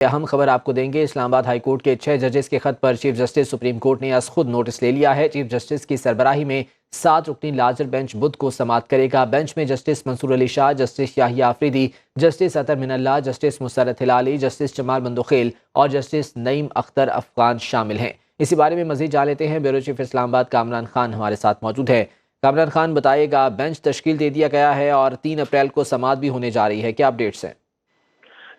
अहम खबर आपको देंगे। इस्लामाबाद हाई कोर्ट के 6 जजेस के खत पर चीफ जस्टिस सुप्रीम कोर्ट ने आज खुद नोटिस ले लिया है। चीफ जस्टिस की सरबराही में 7 रुकनी लार्जर बेंच बुध को समाअत करेगा। बेंच में justice Mansoor Ali Shah, justice Yahya Afridi, justice Athar Minallah, justice Musarrat Hilali, justice Jamal Mandokhel और जस्टिस नईम अख्तर अफगान शामिल हैं। इसी बारे में मजीद जान लेते हैं। ब्यूरो चीफ इस्लामाबाद कामरान खान हमारे साथ मौजूद है। कामरान खान, बताइएगा, बेंच तश्कील दे दिया गया है और 3 अप्रैल को समाअत भी होने जा रही है, क्या अपडेट्स हैं?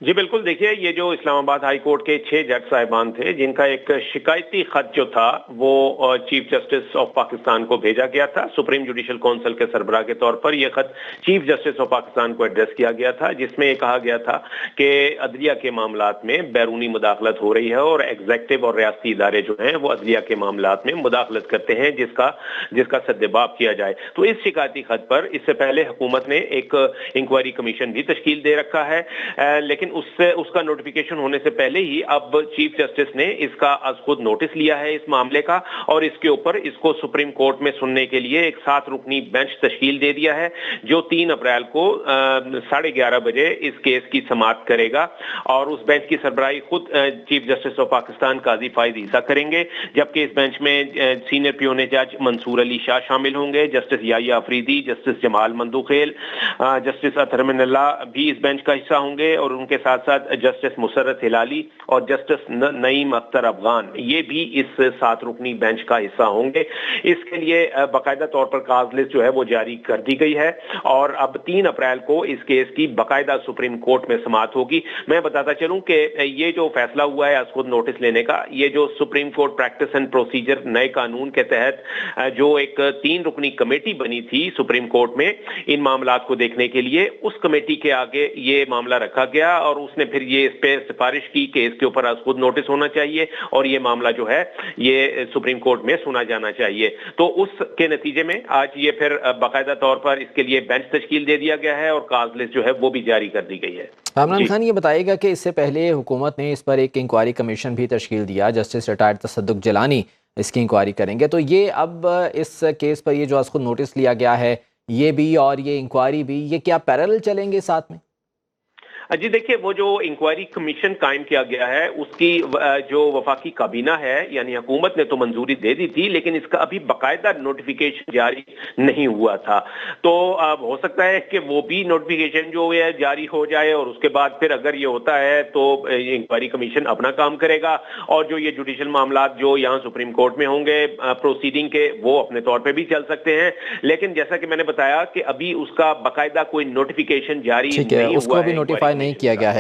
जी बिल्कुल, देखिए, ये जो इस्लामाबाद हाई कोर्ट के 6 जज साहिबान थे जिनका एक शिकायती खत जो था वो चीफ जस्टिस ऑफ पाकिस्तान को भेजा गया था। सुप्रीम जुडिशल काउंसिल के सरबराह के तौर पर यह खत चीफ जस्टिस ऑफ पाकिस्तान को एड्रेस किया गया था, जिसमें यह कहा गया था कि अदलिया के मामलात में बैरूनी मुदाखलत हो रही है और एग्जेक्टिव और रियासती इदारे जो हैं वो अदलिया के मामलात में मुदाखलत करते हैं, जिसका सद्देबाब किया जाए। तो इस शिकायती खत पर इससे पहले हुकूमत ने एक इंक्वायरी कमीशन भी तश्कील दे रखा है, लेकिन उसका नोटिफिकेशन होने से पहले ही अब चीफ जस्टिस ने इसका आज खुद नोटिस लिया है इस मामले का, और इसके ऊपर इसको सुप्रीम कोर्ट में सुनने के लिए एक 7 रुकनी बेंच तश्कील दे दिया है, जो 3 अप्रैल को 11:30 बजे इस केस की समाअत करेगा। और उस बेंच की सरबराही खुद चीफ जस्टिस ऑफ पाकिस्तान काजी फाइज ईसा करेंगे, जबकि इस बेंच में सीनियर पियोने जज मंसूर अली शाह शामिल होंगे, justice Yahya Afridi, justice Jamal Mandokhel, justice Athar Minallah भी इस बेंच का हिस्सा होंगे, और उनके साथ साथ जस्टिस मुसर्रत हिलाली और जस्टिस नईम अख्तर अफगान ये भी इस 7 रुकनी बेंच का हिस्सा होंगे। इसके लिए बाकायदा तौर पर काज लिस्ट जो है वो जारी कर दी गई है, और अब 3 अप्रैल को इस केस की बाकायदा सुप्रीम कोर्ट में समाअत होगी। मैं बताता चलूं कि ये जो फैसला हुआ है आज खुद नोटिस लेने का, ये जो supreme court practice and procedure नए कानून के तहत जो एक 3 रुकनी कमेटी बनी थी सुप्रीम कोर्ट में इन मामलात को देखने के लिए, उस कमेटी के आगे ये मामला रखा गया और उसने फिर ये इस पे सिफारिश की कि इसके ऊपर आज खुद नोटिस होना चाहिए और ये मामला जो है ये सुप्रीम कोर्ट में सुना जाना चाहिए। तो उसके नतीजे में आज ये फिर बाकायदा तौर पर इसके लिए बेंच तश्कील दे दिया गया है और काज लिस्ट जो है वो भी जारी कर दी गई है। कामरान खान, ये बताइएगा कि इससे पहले हुकूमत ने इस पर एक इंक्वायरी कमीशन भी तश्कील दिया, जस्टिस रिटायर्ड तसद्दुक जिलानी इसकी इंक्वायरी करेंगे। तो ये अब इस केस पर ये जो आज खुद नोटिस लिया गया है, ये भी और ये इंक्वायरी भी, ये क्या पैरेलल चलेंगे साथ में? जी देखिए, वो जो इंक्वायरी कमीशन कायम किया गया है उसकी जो वफाकी काबीना है यानी हुकूमत ने तो मंजूरी दे दी थी, लेकिन इसका अभी बाकायदा नोटिफिकेशन जारी नहीं हुआ था। तो अब हो सकता है कि वो भी नोटिफिकेशन जो है जारी हो जाए और उसके बाद फिर अगर ये होता है तो इंक्वायरी कमीशन अपना काम करेगा, और जो ये जुडिशल मामलात जो यहाँ सुप्रीम कोर्ट में होंगे प्रोसीडिंग के, वो अपने तौर पर भी चल सकते हैं। लेकिन जैसा कि मैंने बताया कि अभी उसका बाकायदा कोई नोटिफिकेशन जारी नहीं हुआ है, उसको भी नोटिफाई नहीं किया गया है।